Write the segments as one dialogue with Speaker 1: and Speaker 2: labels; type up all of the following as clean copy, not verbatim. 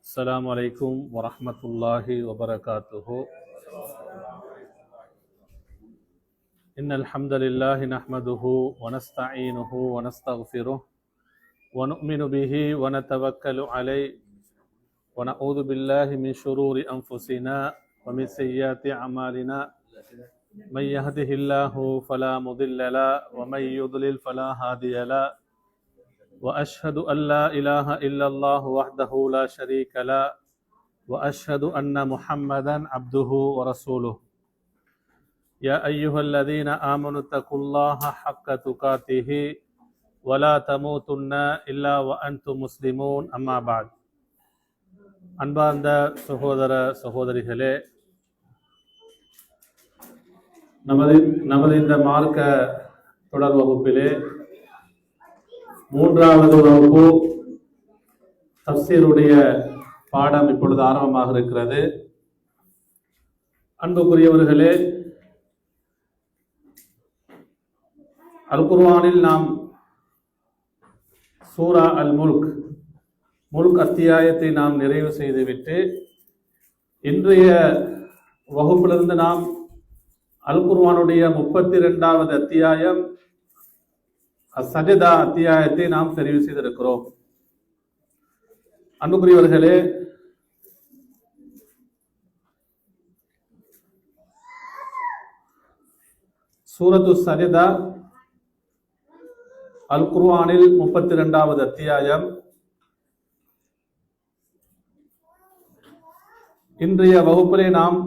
Speaker 1: السلام عليكم ورحمة الله وبركاته. إن الحمد لله نحمده ونستعينه ونستغفره ونؤمن به ونتوكل عليه ونعوذ بالله من شرور أنفسنا ومن سيئات أعمالنا. من يهده الله فلا مضل له ومن يضلل فلا هادي له. وأشهد أن لا إله إلا الله وحده لا شريك له وأشهد أن محمدا عبده ورسوله. يا أيها الذين آمنوا اتقوا الله حق تقاته ولا تموتن إلا وأنتم مسلمون. أما بعد. அன்பார்ந்த சகோதர சகோதரிகளே, நமது இந்த மார்க்க தொடர் வகுப்பிலே மூன்றாவது வகுப்பு தஃப்சீருடைய பாடம் இப்பொழுது ஆரம்பமாக இருக்கிறது. அன்புக்குரியவர்களே, அல் குர்ஆனில் நாம் சூரா அல் முல்க் அத்தியாயத்தை நாம் நிறைவு செய்துவிட்டு இன்றைய வகுப்பிலிருந்து நாம் அல் குர்ஆனுடைய 32வது அத்தியாயம் சஜதா அத்தியாயத்தை நாம் தெரிவு செய்திருக்கிறோம். அன்புக்குரியவர்களே, சூரத்து சஜதா அல் குர்ஆனில் 32வது அத்தியாயம். இன்றைய வகுப்பிலே நாம்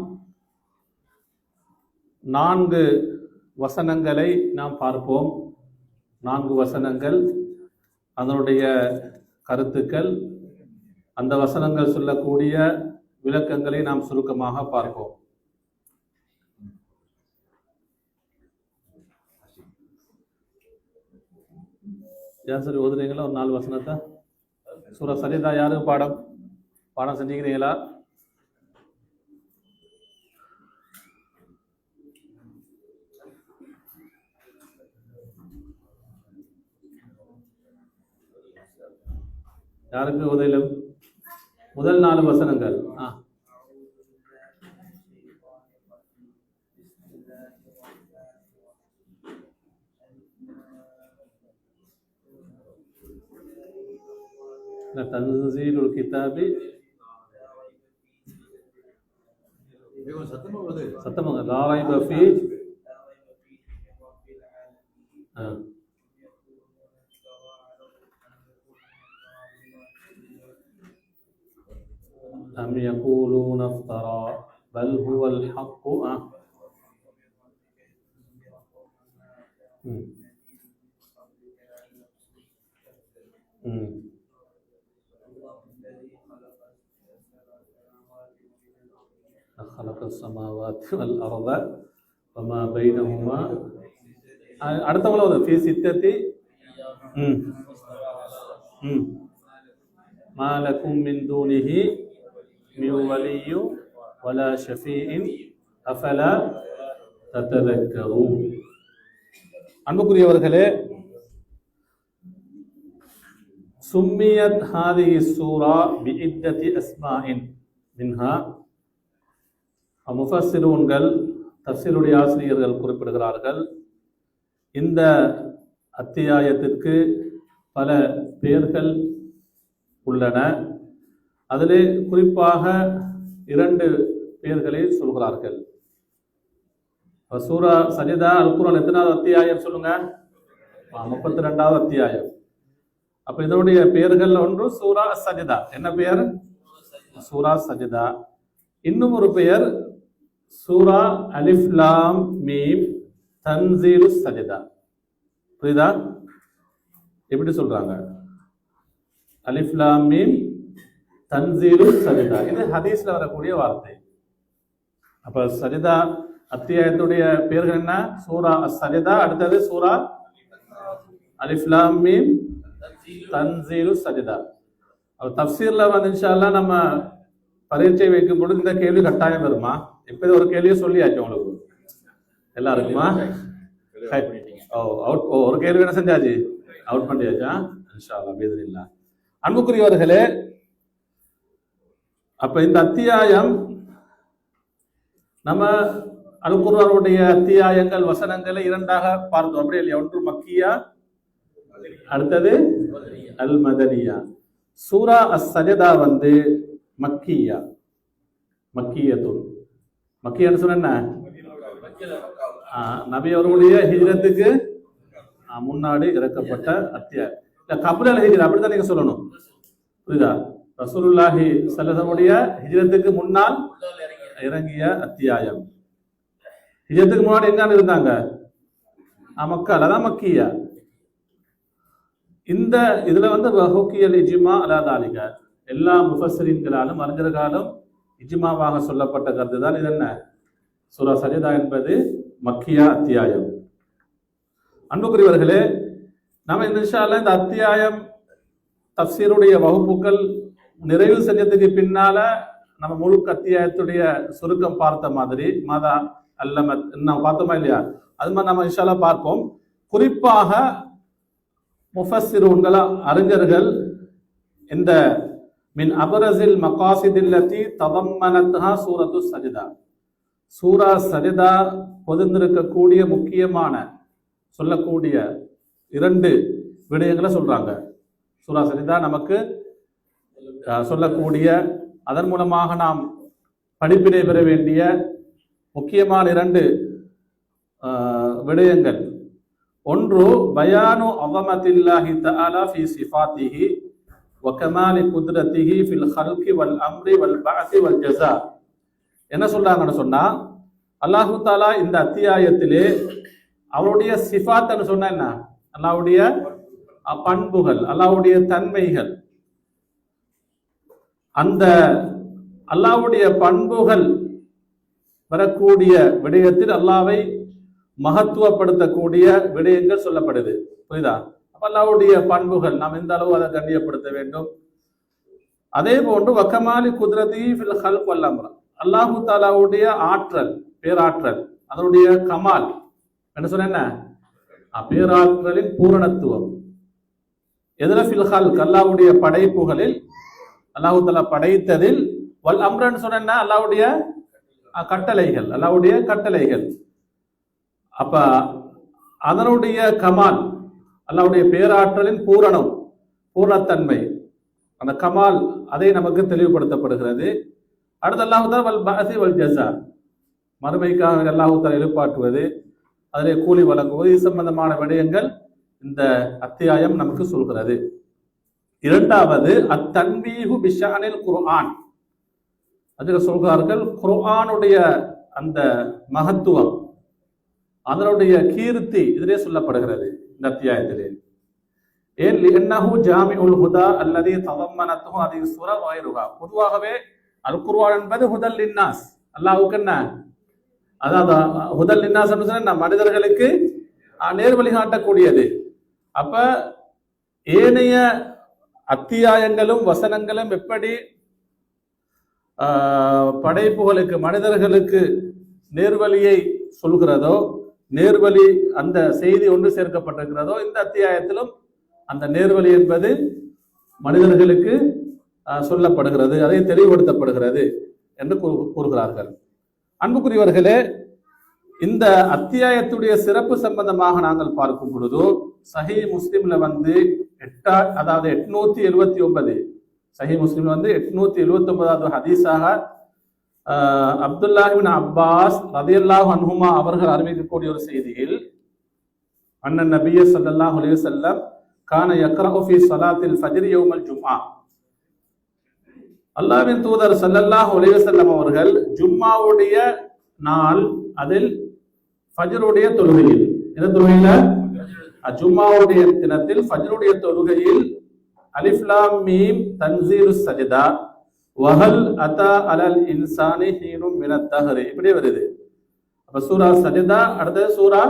Speaker 1: 4 வசனங்களை நாம் பார்ப்போம். 4 வசனங்கள், அதனுடைய கருத்துக்கள், அந்த வசனங்கள் சொல்லக்கூடிய விளக்கங்களை நாம் சுருக்கமாக பார்ப்போம். யார் சரி ஓதுறீங்களா? ஒரு 4 வசனத்தை சூரா சஜதா யாரு பாடம் செஞ்சுக்கிறீங்களா? யாருக்கு உதவிலும் முதல் 4 வசனங்கள் தன்சீலுல் கிதாபி சத்தமாக லா ரைப ஃபீ أم يقولون افترى بل هو الحق خلق السماوات والأرض وما بينهما. அடுத்தவங்கள في ستة ما لكم من دونه من ولي ولا شفيع أفلا تتذكرون. அன்புக்குரியவர்களே, சும்மியத் ஹாதிஹி சூரா பிஇத்ததி அஸ்மாஇன் மின்ஹா. முஃபஸ்ஸிரூன்கள், தஃப்சீருடைய ஆசிரியர்கள் குறிப்பிடுகிறார்கள், இந்த அத்தியாயத்திற்கு பல பெயர்கள் உள்ளன. அதிலே குறிப்பாக 2 பெயர்களை சொல்கிறார்கள். சூரா சஜதா அல் குர்ஆன் எத்தனாவது அத்தியாயம் சொல்லுங்க? 32வது அத்தியாயம். அப்ப இதனுடைய பெயர்கள் ஒன்று சூரா சஜதா. என்ன பெயர்? சூரா சஜதா. இன்னும் ஒரு பெயர் சூரா அலிஃப் லாம் மீம் தன்சீலு சஜதா. புரியுதா? எப்படி சொல்றாங்க? அலிஃப் லாம் மீம் தன்சீலு சஜதா. இது ஹதீஸ்ல வரக்கூடிய வார்த்தை. அப்ப சஜதா அத்தியாயத்துடைய பெயர்கள் என்ன? சூரா சஜதா, அடுத்தது சூரா அலிஃப் லாம் மீம் தன்சீலு சஜதா. அப்ப தஃப்சீர்ல வந்து இன்ஷா அல்லாஹ் நம்ம பரீட்சை வைக்கும் பொழுது இந்த கேள்வி கட்டாயம் வருமா? இப்ப ஒரு கேள்வியை சொல்லியாச்சு உங்களுக்கு எல்லாருக்குமா? ஒரு கேள்வி என்ன செஞ்சாச்சு? அவுட் பண்ணியாச்சா? இன்ஷா அல்லாஹ் பிஇذنில்லாஹ். அன்புக்குரியவர்களே, அப்ப இந்த அத்தியாயம் நம்ம அல் குர்ஆனுடைய அத்தியாயங்கள் வசனங்களை இரண்டாக பார்த்தோம். அப்படி இல்லையா? ஒன்று மக்கியா, அடுத்தது அல் மதனியா. சூரா அஸ்-சஜதா வந்து மக்கியா, மக்கியத்துன். மக்கியான்னு சொன்ன நபி அவர்களுடைய ஹிஜ்ரத்துக்கு முன்னாடி இறக்கப்பட்ட அத்தியாயம். கபுல் ஹிஜ்ரா அப்படித்தான் நீங்க சொல்லணும். புரியுதா? ரசூலுல்லாஹி ஸல்லல்லாஹுடைய ஹிஜ்ரத்துக்கு முன்னால் இறங்கிய அத்தியாயம். ஹிஜ்ரத்துக்கு முன்னாடி எங்க இருந்தாங்க? மக்கால. அதான் மக்கியா. இந்த இதுல வந்து வஹுக்கியல் இஜ்மா அலா தாலிக, எல்லா முஃபஸ்ஸிரீன்களாலும் அறிஞர்களாலும் இஜ்மாவாக சொல்லப்பட்ட கருத்து தான் இது. என்ன? சூரா சஜதா என்பது மக்கியா அத்தியாயம். அன்புக்குரியவர்களே, நம்ம இன்ஷா அல்லாஹ் இந்த அத்தியாயம் தஃப்சீருடைய வகுப்புகள் நிறைவு செஞ்சதுக்கு பின்னால நம்ம முழு அத்தியாயத்துடைய சுருக்கம் பார்த்த மாதிரி மாதா அல்லமத் நம்ம பார்த்தோமா இல்லையா? அது மாதிரி நம்ம இன்ஷா அல்லாஹ் பார்ப்போம். குறிப்பாக முஃபஸ்ஸிரூன்கள் அறிஞர்கள் இந்த மின் அபரஸில் மகாசிதில்லதி ததம்மனத்ஹா சூரத்து சஜதா, சூரா சஜதா பொதிந்திருக்கக்கூடிய முக்கியமான சொல்லக்கூடிய இரண்டு விடயங்களை சொல்றாங்க. சூரா சஜதா நமக்கு சொல்லக்கூடிய, அதன் மூலமாக நாம் படிப்பினை பெற வேண்டிய முக்கியமான இரண்டு விடயங்கள். ஒன்று பயானு அஸமத்தில்லாஹி தஆலா ஃபீ சிஃபாத்திஹி வ கமாலி குத்ரத்திஹி ஃபில் ஹல்கி வல் அம்ரி வல் பஅஸி வல் ஜஸா. என்ன சொல்றாங்கன்னு சொன்னா, அல்லாஹு தஆலா இந்த அத்தியாயத்திலே அவருடைய சிஃபாத்னு சொன்னா என்ன? அல்லாஹ்வுடைய பண்புகள், அல்லாஹ்வுடைய தன்மைகள். அந்த அல்லாஹ்வுடைய பண்புகள் வரக்கூடிய விடயத்தில் அல்லாஹ்வை மகத்துவப்படுத்தக்கூடிய விடயங்கள் சொல்லப்படுது. புரியுதா? அப்ப அல்லாஹ்வுடைய பண்புகள் நாம் எந்த அளவு அதை கண்ணியப்படுத்த வேண்டும். அதே போன்று வக்கமாலி குத்ரதி ஃபில் ஹல்க் வல் அம்ர், அல்லாஹு தஆலாவுடைய ஆற்றல், பேராற்றல், அதனுடைய கமால் என்ன சொன்ன? என்ன? பேராற்றலின் பூரணத்துவம். எதுல? ஃபில் ஹல்க், அல்லாஹ்வுடைய படைப்புகளில், அல்லாஹு தஆலா படைத்ததில். வல் அம்ரன்னு சொன்ன அல்லாஹ்வுடைய கட்டளைகள், அல்லாஹ்வுடைய கட்டளைகள். அப்ப அதனுடைய கமால், அல்லாஹ்வுடைய பேராற்றலின் பூரணம், பூரணத்தன்மை, அந்த கமால், அதை நமக்கு தெளிவுபடுத்தப்படுகிறது. அடுத்து அல்லாஹு தஆலா வல் பஅஸி வல் ஜஸா, மறுமைக்காக அல்லாஹு தஆலா எழுப்பாட்டுவது, அதிலே கூலி வழங்குவது, இது சம்பந்தமான விடயங்கள் இந்த அத்தியாயம் நமக்கு சொல்கிறது. இரண்டாவது அத்தன்வீஹு பிஷானில் குர்ஆன், அதுக்கு சொல்கிறார்கள் குர்ஆனுடைய அந்த மகத்துவம், அதனுடைய கீர்த்தி இதிலே சொல்லப்படுகிறது இந்த அத்தியாயத்திலே. ஏன்? லிஅன்னஹு ஜாமிஉல் ஹுதா அல்லதி ததம்மனத்ஹு ஹாதிஹி சூரா வ கைருஹா. பொதுவாகவே அல் குர்ஆன் என்பது ஹுதல் லின்னாஸ், அல்லாஹ்வுக்கு என்ன? அதாவது ஹுதல் லின்னாஸ் சொன்னா மனிதர்களுக்கு நேர் வழி காட்டக்கூடியது. அப்ப ஏனைய அத்தியாயங்களும் வசனங்களும் எப்படி படைப்புகளுக்கு, மனிதர்களுக்கு நேர்வழியை சொல்கிறதோ, நேர்வழி அந்த செய்தி ஒன்று சேர்க்கப்பட்டிருக்கிறதோ, இந்த அத்தியாயத்திலும் அந்த நேர்வழி என்பது மனிதர்களுக்கு சொல்லப்படுகிறது, அதை தெளிவுபடுத்தப்படுகிறது என்று கூறுகிறார்கள். அன்புக்குரியவர்களே, இந்த அத்தியாயத்துடைய சிறப்பு சம்பந்தமாக நாங்கள் பார்க்கும் பொழுது சஹீஹ் முஸ்லிம்ல வந்து 879, சஹீஹ் முஸ்லிம்ல வந்து 879வது ஹதீஸாக அப்துல்லாஹ் இப்னு அப்பாஸ் ரலியல்லாஹு அன்ஹுமா அவர்கள் அறிவிக்கக்கூடிய ஒரு செய்தியில், அன்னன் நபிய ஸல்லல்லாஹு அலைஹி வஸல்லம் கான யக்ரஉ ஃபீ ஸலாத்தில் ஃபஜ்ர் யௌமல் ஜும்ஆ, அல்லாஹ்வின் தூதர் ஸல்லல்லாஹு அலைஹி வஸல்லம் அவர்கள் ஜும்மாவுடைய நாள் அதில் ஃபஜ்ருடைய தொழுகையில், இந்த தொழுகையில ஜும்மாவுடைய தினத்தில் ஃபஜ்ருடைய தொழுகையில் அலிஃப் லாம் மீம் தன்சீலுஸ் சஜதா வஹல் அத்தா அலல் இன்சானி ஹீனும் மினத் தஹ்ரி, இப்படி வருது. அப்ப சூரா சஜதா, அடுத்தது சூரா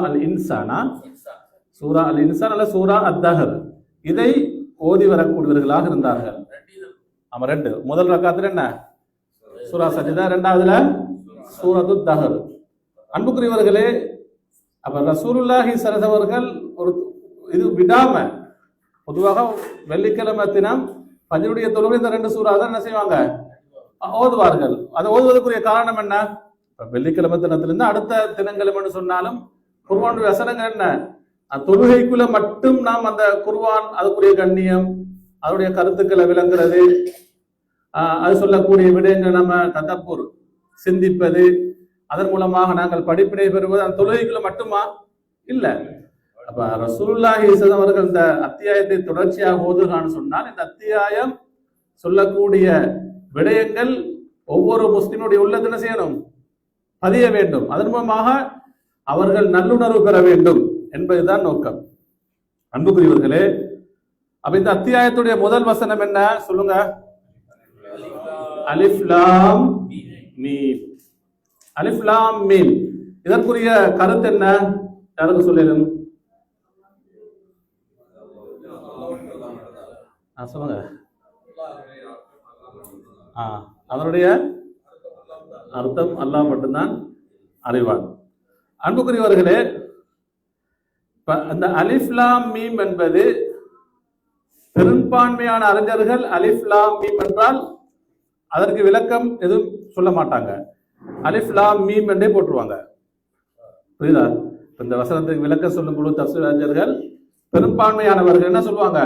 Speaker 1: அல் இன்சானா, சூரா அல் இன்சான் அல்ல சூரா அத்-தஹர், இதை ஓதி வரக்கூடியவர்களாக இருந்தார்கள். ஆமா, ரெண்டு. முதல் ரக்காத்துல என்ன? சூரா சஜதா, இரண்டாவதுல சூரத்து தஹர். அன்புக்குரியவர்களே, அப்ப ரசூலுல்லாஹி ஸல்லல்லாஹு அலைஹி வஸல்லம் ஒரு இது விடாம, பொதுவாக வெள்ளிக்கிழமை தினம் ஃபஜ்ருடைய தொழுகை இந்த 2 சூறா தான் என்ன செய்வாங்க, ஓதுவார்கள். அதை ஓதுவதற்குரிய காரணம் என்ன? வெள்ளிக்கிழமை தினத்திலிருந்து அடுத்த தினங்களும் சொன்னாலும் குர்ஆனுடைய வசனங்கள் என்ன, தொழுகைக்குள்ள மட்டும் நாம் அந்த குர்ஆன் அதுக்குரிய கண்ணியம், அதனுடைய கருத்துக்களை விளங்குறது, அது சொல்லக்கூடிய விடயங்கள் நம்ம ததப்பூர் சிந்திப்பது, அதன் மூலமாக நாங்கள் படிப்பினை பெறுவது அந்த தொழுகைக்குள்ள மட்டுமா இல்ல. அப்ப ரசூலுல்லாஹி ஸல்லல்லாஹு அலைஹி அவர்கள் இந்த அத்தியாயத்தை தொடர்ச்சியாக ஓதுகிறான்னு சொன்னால் இந்த அத்தியாயம் சொல்லக்கூடிய விடயங்கள் ஒவ்வொரு முஸ்லிமுடைய உள்ளத்தில் என்ன செய்யணும், பதிய வேண்டும். அதன் மூலமாக அவர்கள் நல்லுணர்வு பெற வேண்டும் என்பதுதான் நோக்கம். அன்புக்குரியவர்களே, அப்ப இந்த அத்தியாயத்துடைய முதல் வசனம் என்ன சொல்லுங்க? அலிஃப் லாம் மீம். அலிஃப் லாம் மீம் இதற்குரிய கருத்து என்ன? யாருக்கு சொல்லிடும்? சொல்லுங்க. அதனுடைய அர்த்தம் அல்லாஹ் மட்டும்தான் அறிவான். அன்புக்குரியவர்களே, அந்த அலிஃப் லாம் மீம் என்பது பெரும்பான்மையான அறிஞர்கள் அலிஃப் லாம் மீம் என்றால் அதற்கு விளக்கம் எதுவும் சொல்ல மாட்டாங்க, அலிஃப் லாம் மீம் என்றே போட்டுருவாங்க. புரியுதா? இந்த வசனத்துக்கு விளக்கம் சொல்லும் பொழுது தஃசீர் அறிஞர்கள் பெரும்பான்மையானவர்கள் என்ன சொல்லுவாங்க,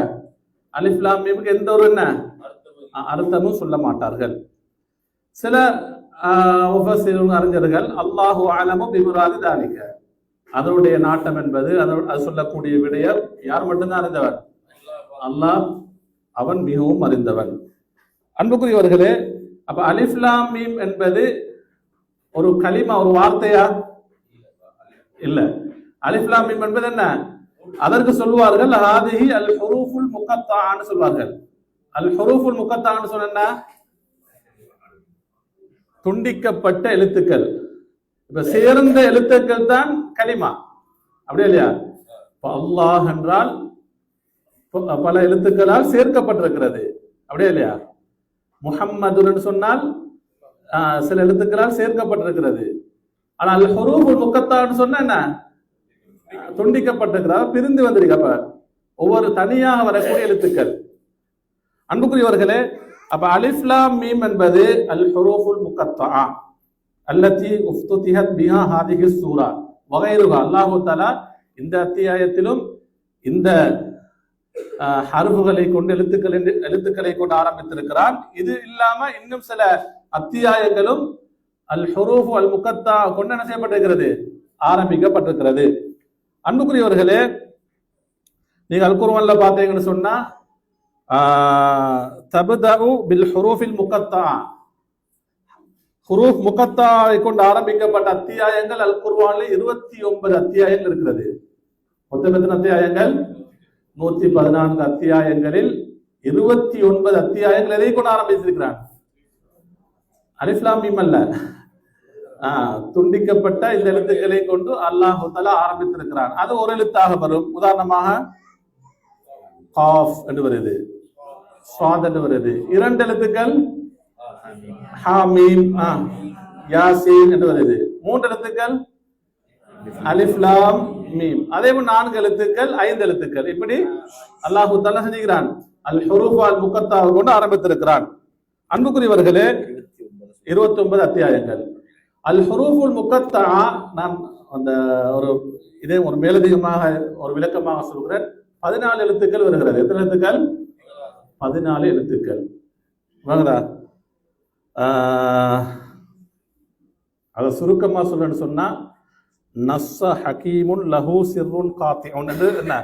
Speaker 1: அலிஃப் லாம் மீமுக்கு எந்த ஒரு என்ன அர்த்தமும் சொல்ல மாட்டார்கள். சில அறிஞர்கள் அல்லாஹு அலமு பிமுராதி தாலிக, அதனுடைய நாட்டம் என்பது அது சொல்லக்கூடிய விடயம் யார் மட்டும்தான் அறிந்தவன்? அல்லாஹ், அவன் மிகவும் அறிந்தவன். அன்புக்குரியவர்களே, அப்ப அலிஃப் லாம் மீம் என்பது ஒரு கலிமா, ஒரு வார்த்தையா? இல்ல. அலிஃப் லாம் மீம் என்பது என்ன? அதற்கு சொல்வார்கள் ஹாதிஹி அல் ஹுரூஃபுல் முகத்தான்னு சொல்வார்கள். அல் ஹுரூஃபுல் முகத்தான்னு சொன்னா துண்டிக்கப்பட்ட எழுத்துக்கள். இப்ப சேர்ந்த எழுத்துக்கள் தான் கலிமா, அப்படியே இல்லையா? அல்லாஹ் என்றால் பல எழுத்துக்களால் சேர்க்கப்பட்டிருக்கிறது, அப்படியே இல்லையா? முஹம்மதுன்னு சொன்னால் சில எழுத்துக்களால் சேர்க்கப்பட்டிருக்கிறது. ஆனால் ஹுரூஃபுல் முகத்தான்னு சொன்னா என்ன? துண்டிக்கப்பட்டிருக்கிறதா, பிரிந்து வந்திருக்கு. அப்ப ஒவ்வொரு தனியாக வரக்கூடிய எழுத்துக்கள். அன்புக்குரியவர்களே, அப்ப அலிஃப் லாம் மீம் என்பது அல் ஹுரூஃபுல் முகத்தா அல்லதி உஃப்துதிஹத் பிஹா ஹாதிஹி சூரா வகைருஹா. அல்லாஹ் தஆலா இந்த அத்தியாயத்திலும் இந்த ஹர்ஃபுகளை கொண்டு எழுத்துக்களை கொண்டு ஆரம்பித்திருக்கிறான். இது இல்லாம இன்னும் சில அத்தியாயங்களும் அல் ஹுரூஃப் அல் முகத்தா கொண்டு என்ன செய்யப்பட்டிருக்கிறது, ஆரம்பிக்கப்பட்டிருக்கிறது. அன்புக்குரியவர்களே, நீங்க அல் குர்ஆன்ல பாத்தீங்கன்னு சொன்னா தப்தஉ பில் ஹுரூஃபில் முகத்தா, ஹுரூஃப் முகத்தாவை கொண்டு ஆரம்பிக்கப்பட்ட அத்தியாயங்கள் அல் குர்ஆன்ல 29 அத்தியாயங்கள் இருக்கிறது. மொத்தம் எத்தனை அத்தியாயங்கள்? 114 அத்தியாயங்களில் 29 அத்தியாயங்கள் எதை கொண்டு ஆரம்பித்திருக்கிறான்? அலிஃப் லாம் மீம் அல்ல, துண்டிக்கப்பட்ட இந்த எழுத்துக்களை கொண்டு அல்லாஹ் தஆலா ஆரம்பித்திருக்கிறான். அது ஒரு எழுத்தாக வரும். உதாரணமாக காஃப் என்று வருது, ஸாத் என்று வருது. 2 எழுத்துக்கள் ஹாமீம், யாசீன் என்று வருது. 3 எழுத்துக்கள் அலிஃப் லாம் மீம். அதே போல் 4 எழுத்துக்கள், 5 எழுத்துக்கள். இப்படி அல்லாஹ் தஆலா செஞ்சுகிறான் அல் ஹுரூஃப் அல் முகத்தா கொண்டு ஆரம்பித்திருக்கிறான். அன்புக்குரியவர்களே, 29 அத்தியாயங்கள். அல் ஹுரூஃபுல் முகத்தா, நான் அந்த இதே ஒரு மேலதிகமாக ஒரு விளக்கமாக சொல்கிறேன். 14 எழுத்துக்கள் வருகிறது. எத்தனை எழுத்துக்கள்? 14 எழுத்துக்கள். வாங்கடா, அதை சுருக்கமா சொல்லணும்னு சொன்னா நஸ்ஸ ஹகீமுன் லஹு சிர்ருன் காத்திஉன் என்று என்ன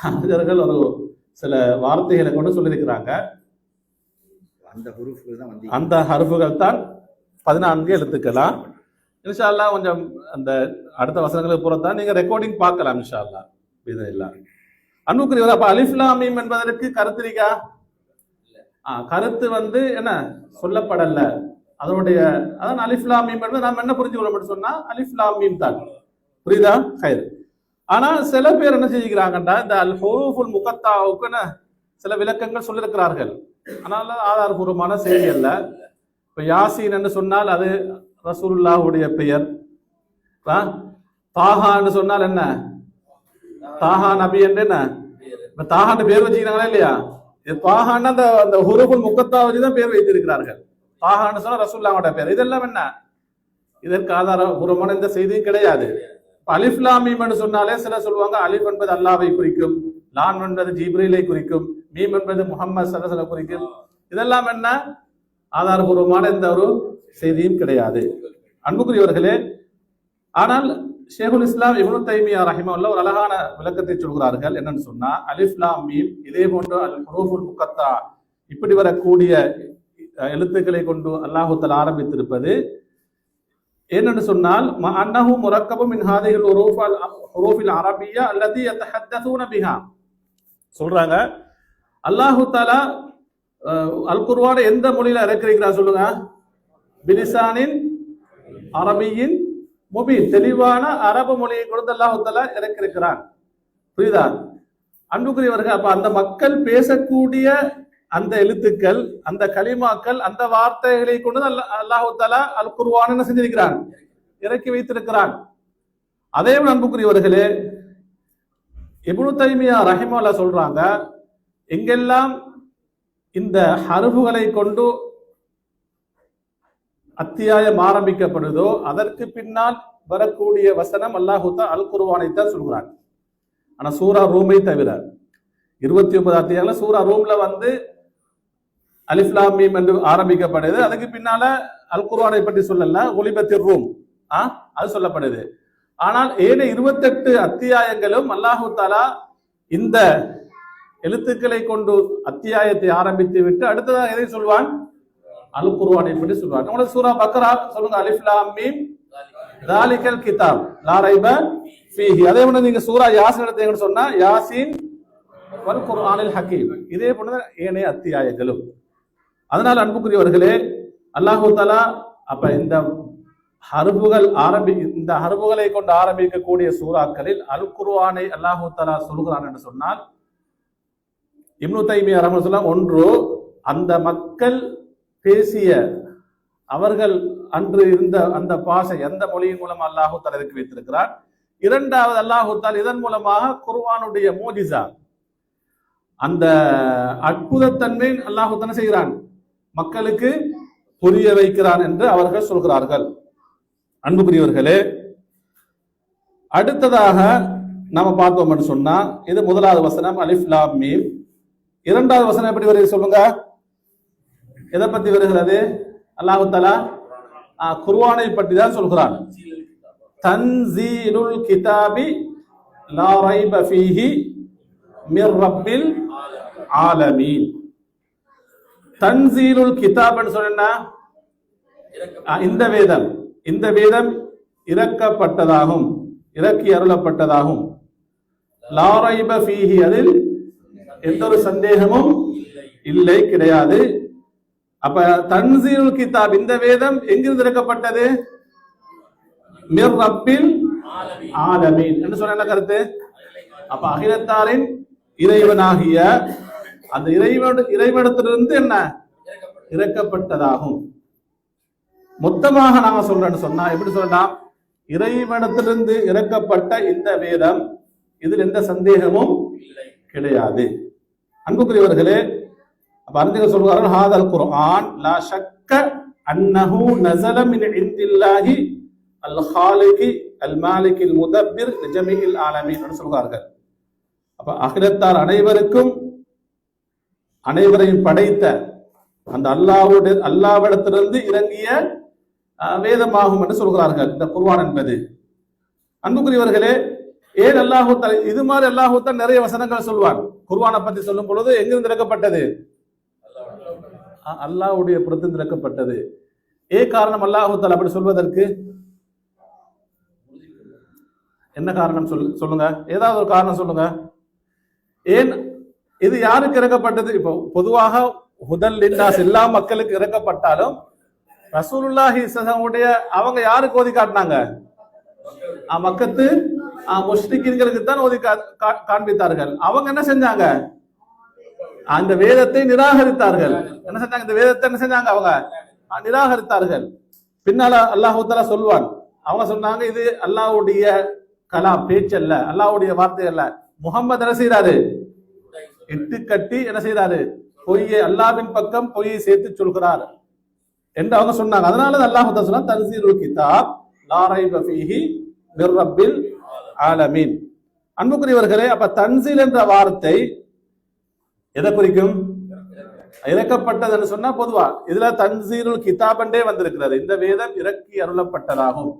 Speaker 1: அறிஞர்கள் ஒரு சில வார்த்தைகளை கொண்டு சொல்லியிருக்கிறாங்க. அந்த ஹர்ஃபுகள் தான் 14 எழுத்துக்களா. இன்ஷா அல்லாஹ் கொஞ்சம் அந்த அடுத்த வசனங்களுக்கு புறத்தான் நீங்க ரெக்கார்டிங் பார்க்கலாம் இன்ஷா அல்லாஹ். இதுதான் அன்புக்குரியவர். அப்ப அலிஃப் லாம் மீம் என்பதற்கு கருத்து இருக்கா? கருத்து என்ன சொல்லப்படல. அதனுடைய அதான் அலிஃப் லாம் மீம் என்பது நாம் என்ன புரிஞ்சு கொள்ள மட்டும் சொன்னா அலிஃப் லாம் மீம் தான். புரியுதா? ஹைர். ஆனா சில பேர் என்ன செஞ்சுக்கிறாங்கன்றா இந்த அல் ஹுரூஃபுல் முகத்தாவுக்கு சில விளக்கங்கள் சொல்லியிருக்கிறார்கள். அதனால ஆதாரபூர்வமான செய்தி அல்ல. இப்ப யாசீன் என்று சொன்னால் அது ரசூலுல்லாஹுடைய பெயர். தாஹா என்று சொன்னால் என்ன? தாஹா நபி என்று என்ன தாஹான்னு பேர் வச்சுக்கிறாங்களா இல்லையா? இது தாஹான்னு அந்த அந்த ஹுருஃபுல் முக்கத்தாவதி தான் பேர் வைத்திருக்கிறார்கள். தாஹான்னு சொன்னா ரசூலுல்லாஹோட பேர். இதெல்லாம் என்ன, இதற்கு ஆதாரபூர்வமான இந்த செய்தியும் கிடையாது. அலிஃப் லாம் மீம் என்று சொன்னாலே சிலர் சொல்லுவாங்க அலிஃப் என்பது அல்லாஹ்வை குறிக்கும், லாம் என்பது ஜிப்ரீலை குறிக்கும், மீம் என்பது முஹம்மது ஸல்லல்லாஹு அலைஹி வஸல்லம் குறிக்கும். இதெல்லாம் என்ன, ஆதாரபூர்வமான எந்த ஒரு செய்தியும் கிடையாது அன்புக்குரியவர்களே. ஆனால் ஷேகுல் இஸ்லாம் இப்னு தைமியா ரஹிமஹுல்லாஹ் ஒரு அழகான விளக்கத்தை சொல்கிறார்கள். என்னன்னு சொன்னா, அலிஃப் லாம் மீம் இதே போன்று அல் ஹுரூஃபுல் முக்கத்தா இப்படி வரக்கூடிய எழுத்துக்களை கொண்டு அல்லாஹ் தஆலா ஆரம்பித்திருப்பது என்னன்னு சொன்னால், அன்னஹு முரக்கபு மின் ஹாதிஹில் ஹுரூஃபில் அரபிய்யா அல்லதி யதஹத்தஸூன பிஹா சொல்றாங்க. அல்லாஹ் தஆலா அல் குர்ஆனை எந்த மொழியில இறக்கியிருக்கிறார் சொல்லுங்க? பிலிசானின் அரபியின் முபீன், தெளிவான அரபு மொழியை கொடுத்து அல்லாஹ் தஆலா இறக்கியிருக்கிறான். புரியுதா அன்புக்குரியவர்கள்? அப்ப அந்த மக்கள் பேசக்கூடிய அந்த எழுத்துக்கள், அந்த கலிமாக்கள், அந்த வார்த்தைகளை கொண்டு அல்லாஹ் தஆலா அல் குர்ஆன் என்ன செஞ்சிருக்கிறான்? இறக்கி வைத்திருக்கிறான். அதே அன்புக்குரியவர்களே, இப்னு தைமியா ரஹிமஹுல்லாஹ் சொல்றாங்க, எங்கெல்லாம் இந்த ஹர்ஃபுகளை கொண்டு அத்தியாயம் ஆரம்பிக்கப்படுதோ அதற்கு பின்னால் வரக்கூடிய வசனம் அல்லாஹ் தஆலா அல் குர்ஆனை தான் சொல்கிறான். ஆனா சூரா ரூமை தவிர 29 அத்தியாயங்கள சூரா ரூம்ல வந்து அலிஃப் லாம் மீம் என்று ஆரம்பிக்கப்படுது. அதுக்கு பின்னால அல் குர்ஆனை பற்றி சொல்லல, ஒலிபத்திர் ரூம் அது சொல்லப்படுது. ஆனால் ஏழு 28 அத்தியாயங்களும் அல்லாஹ் தஆலா இந்த எழுத்துக்களை கொண்டு அத்தியாயத்தை ஆரம்பித்து விட்டு அடுத்ததாக எதை சொல்வான்? அல் குர்ஆனை பற்றி சொல்வான். உங்களுக்கு சூரா பக்ரா சொல்லுங்க, அலிஃப் லாம் மீம் ஸாலிகல் கிதாப் லா ரைப ஃபீஹி. அதே போல நீங்க சூரா யாசின் எடுத்தீங்கன்னு சொன்னா யாசின் வல் குர்ஆனில் ஹகீம், இதே போல ஏனைய அத்தியாயங்களும். அதனால அன்புக்குரியவர்களே, அல்லாஹ் தஆலா அப்ப இந்த ஹர்ஃபுகளை கொண்டு ஆரம்பிக்கக்கூடிய சூறாக்களில் அல் குர்ஆனை அல்லாஹ் தஆலா சொல்கிறான் என்று சொன்னால், இப்னு தைமியா ரஹ்மத்துல்லாஹ் ஒன்று அந்த மக்கள் பேசிய அவர்கள் அன்று இருந்த அந்த பாஷை அந்த மொழியின் மூலம் அல்லாஹ் தஆலா இறக்கி வைத்திருக்கிறார். இரண்டாவது அல்லாஹ் தஆலா இதன் மூலமாக குர்ஆனுடைய மோஜிசா, அந்த அற்புதத்தன்மை அல்லாஹ் தஆலா செய்கிறான், மக்களுக்கு புரிய வைக்கிறான் என்று அவர்கள் சொல்கிறார்கள். அன்புக்குரியவர்களே, அடுத்ததாக நாம பார்த்தோம் என்று சொன்னா, இது முதலாவது வசனம் அலிஃப் லாம் மீம். இரண்டாவது வசனம் எப்படி வருது சொல்லுங்க? எதை பத்தி வருகிறது? அல்லாஹ் தஆலா குர்ஆனை பற்றி தான் சொல்கிறான். தன்சீலுல் கிதாபி லா ரைப ஃபீஹி மிர் ரப்பில் ஆலமீன். தன்சீலுல் கிதாப் என்று சொன்னா இந்த வேதம் இறக்கப்பட்டதாகும், இறக்கி அருளப்பட்டதாகும். லா ரைப ஃபீஹி, அதில் எந்த ஒரு சந்தேகமும் இல்லை, கிடையாது. அப்ப தன்சீலுல் கிதாப், இந்த வேதம் எங்கிருந்து இறக்கப்பட்டது? மிர் ரப்பில் ஆலமீன் என்று சொன்ன என்ன கருத்து? அப்ப அகிலத்தாரின் இறைவனாகிய அந்த இறைவனிடத்திலிருந்து என்ன இறக்கப்பட்டதாகும். மொத்தமாக நாங்க சொல்றேன்னு சொன்னா எப்படி சொல்லலாம்? இறைவனிடத்திலிருந்து இறக்கப்பட்ட இந்த வேதம், இதில் எந்த சந்தேகமும் கிடையாது. அன்புக்குரியவர்களே, அப்ப அறிஞர்கள் சொல்வார்கள், ஹாதல் குர்ஆன் லா ஷக்க அன்னஹு நஸல மின் இன்தில்லாஹி அல் ஹாலிகி அல் மாலிகில் முதப்பிர் லிஜமீஇல் ஆலமீன் என்று சொல்வார்கள். அப்ப அகிலத்தார் அனைவரையும் படைத்த அந்த அல்லாஹ்விடத்திலிருந்து இறங்கிய வேதமாகும் என்று சொல்கிறார்கள் இந்த குர்ஆன் என்பது. அன்புக்குரியவர்களே, ஏன் அல்லாஹ் தஆலா இது மாதிரி அல்லாஹ் தஆலா நிறைய வசனங்கள் சொல்வான். குர்ஆனை பற்றி சொல்லும் பொழுது எங்கிருந்து இறக்கப்பட்டது? அல்லாஹ்வுடைய புறத்திலிருந்து இறக்கப்பட்டது. காரணம் அல்லாஹ் தஆலா அப்படி சொல்வதற்கு என்ன காரணம் சொல்லுங்க? ஏதாவது ஒரு காரணம் சொல்லுங்க. ஏன் இது யாருக்கு இறக்கப்பட்டது? இப்போ பொதுவாக ஹுதல் லின்னாஸ் எல்லா மக்களுக்கு இறக்கப்பட்டாலும் ரசூலுல்லாஹி ஸல்லல்லாஹு அவங்க யாருக்கு ஓதி காட்டினாங்க? மக்கத்து முஷ்ரிக்கீன்களுக்கு தான் ஓதி காண்பித்தார்கள். அவங்க என்ன செஞ்சாங்க? அந்த வேதத்தை நிராகரித்தார்கள். என்ன செஞ்சாங்க? இந்த வேதத்தை என்ன செஞ்சாங்க? அவங்க நிராகரித்தார்கள். பின்னால அல்லாஹ் தஆலா சொல்வான், அவங்க சொன்னாங்க இது அல்லாஹ்வுடைய கலாம், பேச்சு அல்ல, அல்லாஹ்வுடைய வார்த்தை அல்ல. முஹம்மது என்ன செய்றாரு? இட்டு கட்டி என்ன செய்யறாரு, பொய்யை அல்லாஹ்வின் பக்கம் பொய்யை சேர்த்து சொல்கிறார் என்று அவங்க சொன்னாங்க. அதனால அல்லாஹ் சொன்னா தன்சீலுல் கிதாப் லா ரைப ஃபீஹி மிர் ரப்பில் ஆலமீன். அன்புக்குரியவர்களே, அப்ப தன்சீல் என்ற வார்த்தை எதை குறிக்கும்? இறக்கப்பட்டது என்று சொன்னா பொதுவா இதுல தன்சீலுல் கிதாப் என்றே வந்திருக்கிறது. இந்த வேதம் இறக்கி அருளப்பட்டதாகும்.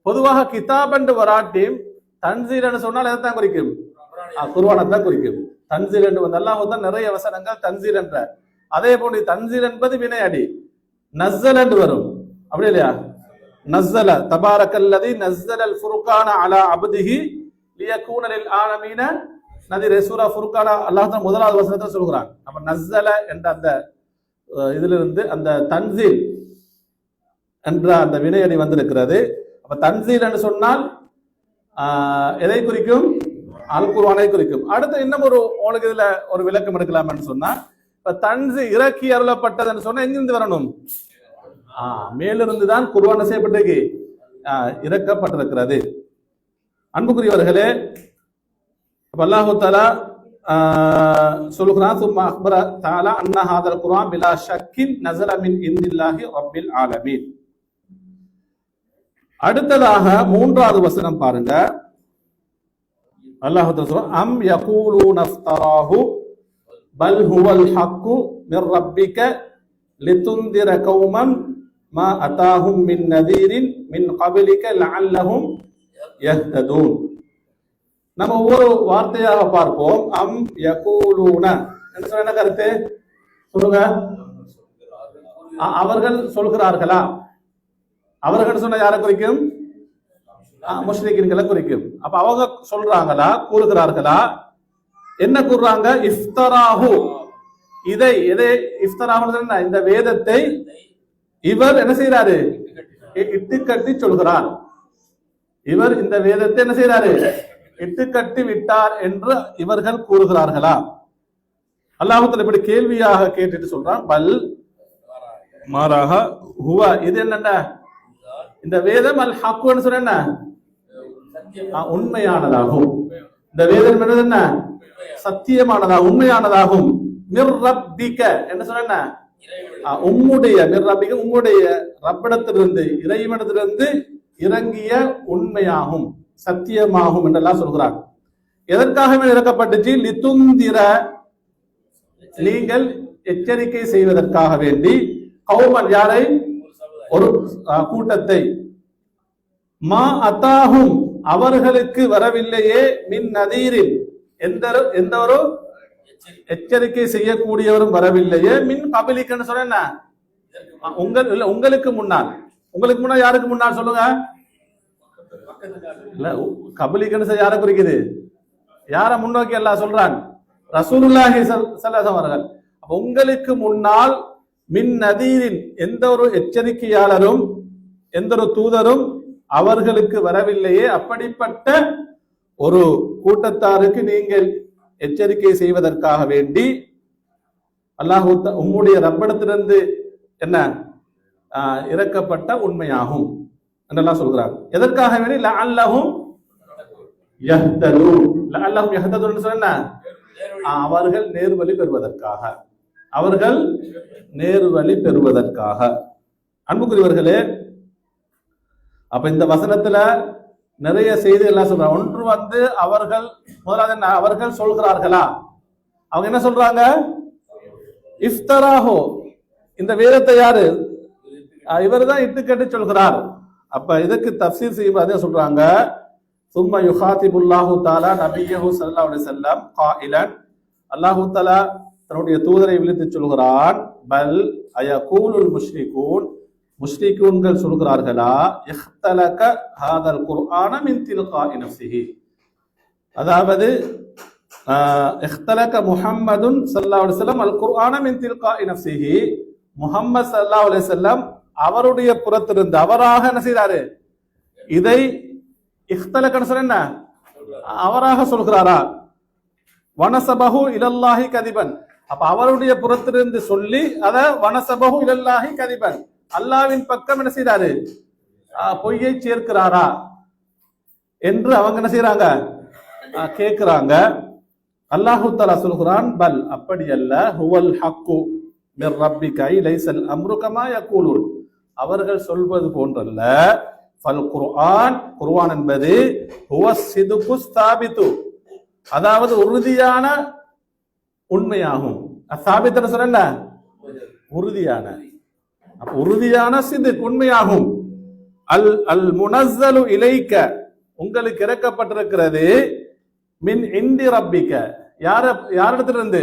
Speaker 1: பொதுவாக கிதாப் என்று வராட்டியும் தன்சீல் என்று சொன்னால் எதைத்தான் குறிக்கும்? குர்ஆனைத்தான் குறிக்கும். தன்சீல் என்று வந்து அல்லாஹ் தான் நிறைய வசனங்கள் தன்சீல் என்ற. அதே போன்று தன்சீல் என்பது வினையடி, நஸ்ஸல் என்று வரும். அப்படி இல்லையா? நஸ்ஸல தபாரக்கல்லதி நஸ்ஸலல் ஃபுர்கான அலா அப்திஹி லியகூன லில் ஆலமீன நதிர. சூரா ஃபுர்கான அல்லாஹ் தான் முதலாவது வசனத்தை சொல்கிறான். அப்ப நஸ்ஸல என்ற அந்த இதிலிருந்து அந்த தன்சீல் என்ற அந்த வினையடி வந்திருக்கிறது. அப்ப தன்சீல் என்று சொன்னால் எதை குறிக்கும்? அல் குர்ஆனை குறிக்கும். அடுத்து இன்னும் உங்களுக்கு இதுல ஒரு விளக்கம் எடுக்கலாம்னு சொன்னா, இப்ப தன்சீல் இறக்கி அருளப்பட்டதுன்னு சொன்னா எங்கிருந்து வரணும்? மேலிருந்து தான் குர்ஆன் செய்யப்பட்டிருக்கு, இறக்கப்பட்டிருக்கிறது. அன்புக்குரியவர்களே, அல்லாஹ் தஆலா சொல்கிறான், சும்மா அக்பர தஆலா அன்ன ஹாதல் குர்ஆன் பிலா ஷக்கின் நஸல மின் இன்தில்லாஹி ரப்பில் ஆலமீன். அடுத்ததாக மூன்றாவது வசனம் பாருங்க. அல்லாஹ் தஆலா சொல்றான், அம் யகூலூன இஃப்தராஹு பல் ஹுவல் ஹக்கு மிர் ரப்பிக லிதுந்திர கௌமன் மா அதாஹும் மின் நதீரின் மின் கப்லிக லஅல்லஹும் யஹ்ததூன். நம்ம ஒவ்வொரு வார்த்தையாக பார்ப்போம். அம் யகூலூன என்ன சொன்ன கருத்து சொல்லுங்க. அவர்கள் சொல்கிறார்களா? அவர்கள் சொன்ன யாரை குறிக்கும்? முஷ்ரிக்கீன்களை குறிக்கும். அப்ப அவங்க சொல்றாங்களா, கூறுகிறார்களா? என்ன கூறுறாங்க? இஃப்தராஹு, இதை எதை இஃப்தராஹு, இந்த வேதத்தை இவர் என்ன செய்யறாரு? இட்டு கட்டி சொல்கிறார். இவர் இந்த வேதத்தை என்ன செய்யறாரு? இட்டு கட்டி விட்டார் என்று இவர்கள் கூறுகிறார்களா? அல்லாஹ் தஆலா இப்படி கேள்வியாக கேட்டுட்டு சொல்றான், பல் மாறாக ஹுவ, இது என்னன்னா இந்த வேதம் அல் ஹக்குன்னு சொன்ன உண்மையானதாகும். இந்த வேதம் என்ன? சத்தியமானதாகும், உண்மையானதாகும். மிர் ரப்பிக என்ன சொன்ன? உம்முடைய மிர் ரப்பிக, உம்முடைய ரப்பிடத்திலிருந்து, இறைவனிடத்திலிருந்து இறங்கிய உண்மையாகும், சத்தியமாகும் என்றெல்லாம் சொல்கிறார். எதற்காக இறக்கப்பட்டுச்சு? லிதுந்திர, நீங்கள் எச்சரிக்கை செய்வதற்காக வேண்டி, கௌமன் யாரை? ஒரு கூட்டத்தை, மா அத்தாஹும் அவர்களுக்கு வரவில்லையே, மின் நதீரின் எந்த ஒரு எச்சரிக்கை செய்யக்கூடியவரும் வரவில்லையே, மின் கபிலிக்குன்னு சொன்ன உங்களுக்கு முன்னால். உங்களுக்கு முன்னால் யாருக்கு முன்னால் சொல்லுங்க? கபிலிக்குன்னு யாரை குறிக்குது? யார முன்னோக்கி எல்லாம் சொல்றான்? ரசூலுல்லாஹி ஸல்லல்லாஹு அலைஹி அவர்கள். உங்களுக்கு முன்னால் மின் நதீரின் எந்த ஒரு எச்சரிக்கையாளரும் எந்த ஒரு தூதரும் அவர்களுக்கு வரவில்லையே, அப்படிப்பட்ட ஒரு கூட்டத்தாருக்கு நீங்கள் எச்சரிக்கை செய்வதற்காக வேண்டி அல்லாஹ் உம்முடைய ரப்பிடத்திலிருந்து என்ன இறக்கப்பட்ட உண்மையாகும் என்றெல்லாம் சொல்கிறார். எதற்காக வேண்டி? லஅல்லஹும் யஹ்ததூன். லஅல்லஹும் யஹ்ததூன் சொன்னா அவர்கள் நேர்வழி பெறுவதற்காக, அவர்கள் நேர்வழி பெறுவதற்காக. அன்புக்குரியவர்களே, அப்ப இந்த வசனத்துல நிறைய செய்தி எல்லாம் சொல்றாங்க. ஒன்று வந்து அவர்கள் முதலாவது என்ன? அவர்கள் சொல்கிறார்களா? அவங்க என்ன சொல்றாங்க? இஃப்தராஹு, இந்த வேதத்தை யாரு? இவர் தான் இட்டு கட்டி சொல்கிறார். அப்ப இதுக்கு தஃப்சீர் செய்ய சொல்றாங்க, சும்ம யுகாதிபுல்லாஹு தஆலா நபியஹு ஸல்லல்லாஹு அலைஹி வஸல்லம் காயிலன், அல்லாஹ் தஆலா தன்னுடைய தூதரை விழித்து சொல்கிறான், பல் அயகூலுல் முஷ்ரிகூன், முஷ்ரிகூன்கள் சொல்கிறார்களா, இஹ்தலக ஹாதல் குர்ஆன மின் தில்காஇ நஃப்ஸிஹி, அதாவது இஹ்தலக முஹம்மதுன் ஸல்லல்லாஹு அலைஹி வஸல்லம் அல் குர்ஆன மின் தில்காஇ நஃப்ஸிஹி, முஹம்மது ஸல்லல்லாஹு அலைஹி வஸல்லம் அவருடைய புறத்திலிருந்து அவராக என்ன செய்தாரு? இதை இஹ்தலகன்னு சொன்ன அவராக சொல்கிறாரா? வனசபஹு இலல்லாஹி கதிபன், அப்ப அவருடைய புறத்திலிருந்து சொல்லி அத வனசபஹு இலல்லாஹி கதிபன், அல்லாஹ்வின் பக்கம் என்ன செய்யறாரு? பொய்யை சேர்க்கிறாரா என்று அவங்க என்ன செய்யறாங்க? கேட்கிறாங்க. அல்லாஹு தஆலா சொல்கிறான், பல் அப்படி அல்ல, ஹுவல் ஹக்கு மிர் ரப்பிக லைஸல் அம்ரு கமா யகூலுன், அவர்கள் சொல்வது போன்றல்ல. ஃபல் குர்ஆன், குர்ஆன் என்பது ஹுவஸ் சிதுகுஸ் தாபிது, அதாவது உறுதியான உண்மையாகும். சாபித்தன சொல்லல, உறுதியான, உறுதியான சிதுக் உண்மையாகும். அல் அல் முனஸ்ஸலு இலைக்க, உங்களுக்கு இறக்கப்பட்டிருக்கிறது. மின் இந்தி ரப்பிக்க, யாரிடத்திலிருந்து?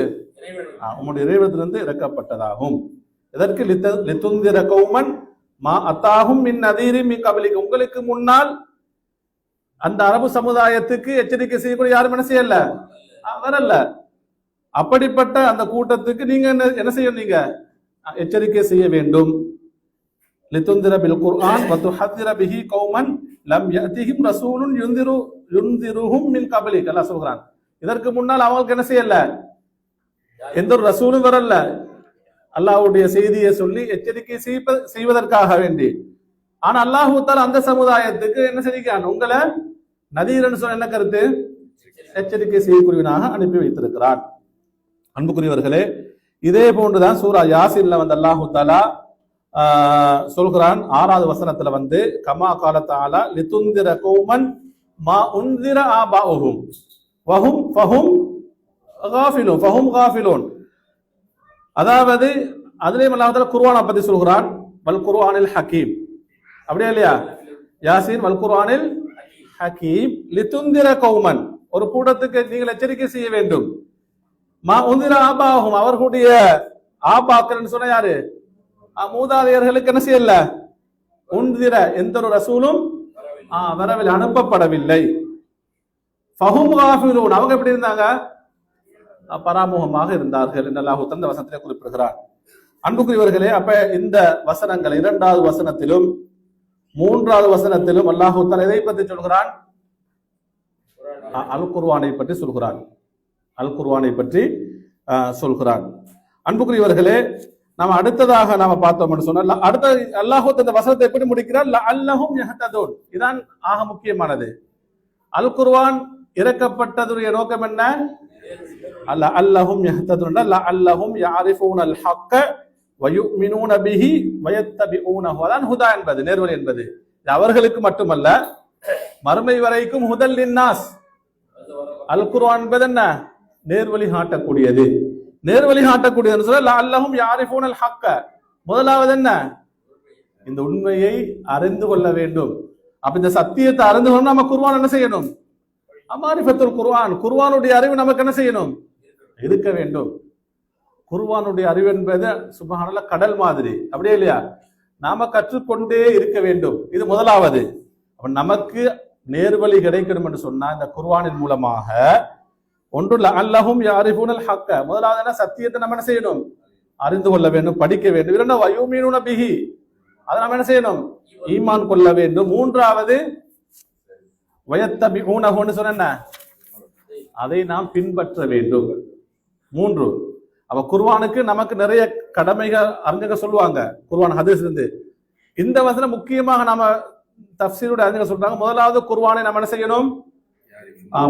Speaker 1: உங்களுடைய இறைவனிடத்திலிருந்து இறக்கப்பட்டதாகும். இதற்கு லித்துந்திர கௌமன் மா அத்தாகும் மின் நதீரி மின் கபலிக், உங்களுக்கு முன்னால் அந்த அரபு சமுதாயத்துக்கு எச்சரிக்கை செய்யக்கூடிய யாரும் என்ன செய்யல, வரல. அப்படிப்பட்ட அந்த கூட்டத்துக்கு நீங்க என்ன செய்யணும்? நீங்க எச்சரிக்கை செய்ய வேண்டும். லித்துந்திர பில் குர்ஆன் வ துஹத்திர பிஹி கௌமன் லம் யஅதிஹிம் ரசூலுன் யுன்திருஹும் மின் கபலிக். அல்லாஹ் சொல்றான், இதற்கு முன்னால் அவங்களுக்கு என்ன செய்யல, எந்த ஒரு ரசூலும் வரல, அல்லாஹ்வுடைய செய்தியை சொல்லி எச்சரிக்கை செய்வதற்காக வேண்டி. ஆனா அல்லாஹ் தஆலா அந்த சமுதாயத்துக்கு என்ன செய்கிறான்? உங்களை நதீரன் சொன்ன என்ன கருத்து? எச்சரிக்கை செய்யக்கூடியவனாக அனுப்பி வைத்திருக்கிறான். அன்புக்குரியவர்களே, இதே போன்றுதான் சூரா யாசின்ல வந்து அல்லாஹு தஆலா சொல்கிறான். 6வது வசனத்துல வந்து கமா கால தஆலா லிதுந்திர கௌமன் மா உன்திர ஆபாஉஹும் வஹும் ஃபஹும் காஃபிலூன். அதாவது அதுலயும் அல்லாஹ் தஆலா குர்ஆனை பத்தி சொல்கிறான், வல் குர்ஆனில் ஹகீம், அப்படியே இல்லையா? யாசின் வல் குர்ஆனில் ஹகீம் லிதுந்திர கௌமன், ஒரு கூட்டத்துக்கு நீங்கள் எச்சரிக்கை செய்ய வேண்டும். மா உன்திர ஆபாஹும், அவர்களுடைய ஆபாக்கள் சொன்ன யாரு? மூதாதையர்களுக்கு என்ன செய்யல, உன்திர எந்த ஒரு ரசூலும் வரவில்லை, அனுப்பப்படவில்லை. ஃபஹும் காஃபிலூன், அவங்க எப்படி இருந்தாங்க? பராமுகமாக இருந்தார்கள் என்று அல்லாஹ் தந்த வசனத்திலே குறிப்பிடுகிறார். அன்புக்குரியவர்களே, அப்ப இந்த வசனங்கள் 2வது வசனத்திலும் 3வது வசனத்திலும் அல்லாஹ் தஆலா எதை பற்றி சொல்கிறான்? அல் குர்ஆனை பற்றி சொல்கிறான். அல் குர்ஆனை பற்றி சொல்கிறான். அன்புக்குரியவர்களே, நாம அடுத்ததாக நாம பார்த்தோம்னு சொன்னா, அடுத்த அல்லாஹ் இந்த வசனத்தை எப்படி முடிக்கிறார்? லஅல்லஹும் யஹ்ததூன், இதான் ஆக முக்கியமானது. அல் குர்ஆன் இறக்கப்பட்டதுடைய நோக்கம் என்ன? லஅல்லஹும் யஹ்ததூன், லஅல்லஹும் யஅரிஃபூனல் ஹக்க வ யுமினூன பிஹி வ யத்தபிஊனஹு, அதான் ஹுதா என்பது, நேர்வழி என்பது. அவர்களுக்கு மட்டுமல்ல, மறுமை வரைக்கும் ஹுதல் லின்னாஸ். அல் குர்ஆன் என்பது என்ன? நேர்வழி காட்டக்கூடியது. நேர்வழி காட்டக்கூடியதுன்னு சொல்ல லஅல்லஹும் யஅரிஃபூனல் ஹக்க, முதலாவது என்ன? இந்த உண்மையை அறிந்து கொள்ள வேண்டும். அப்ப இந்த சத்தியத்தை அறிந்து கொள்ள நம்ம குர்ஆன் என்ன செய்யணும்? மாரிஃபத்துல் குர்ஆன், குர்ஆனுடைய அறிவு நமக்கு என்ன செய்யணும்? இருக்க வேண்டும். குர்ஆனுடைய அறிவு என்பது சுப்ஹானல்லாஹ் கடல் மாதிரி, அப்படியே இல்லையா? நாம கற்றுக்கொண்டே இருக்க வேண்டும். இது முதலாவது. அப்ப நமக்கு நேர்வழி கிடைக்கணும் என்று சொன்னா இந்த குர்ஆனின் மூலமாக ஒன்று லஅல்லஹும் யஅரிஃபூனல் ஹக்க, முதலாவது என்ன? சத்தியத்தை நம்ம என்ன செய்யணும்? அறிந்து கொள்ள வேண்டும், படிக்க வேண்டும். இரண்டாவது வயுமினூன பிஹி, அதை நம்ம என்ன செய்யணும்? ஈமான் கொள்ள வேண்டும். மூன்றாவது வயத்தபிஊனஹுன்னு சொன்ன அதை நாம் பின்பற்ற வேண்டும். 3. அப்ப குர்ஆனுக்கு நமக்கு நிறைய கடமைகள் அறிஞர்கள் சொல்லுவாங்க. குர்ஆன் ஹதீஸ் இருந்து இந்த வசனம் முக்கியமாக நாம தஃப்சீரோட அறிஞர்கள் சொல்றாங்க. முதலாவது குர்ஆனை நம்ம என்ன செய்யணும்?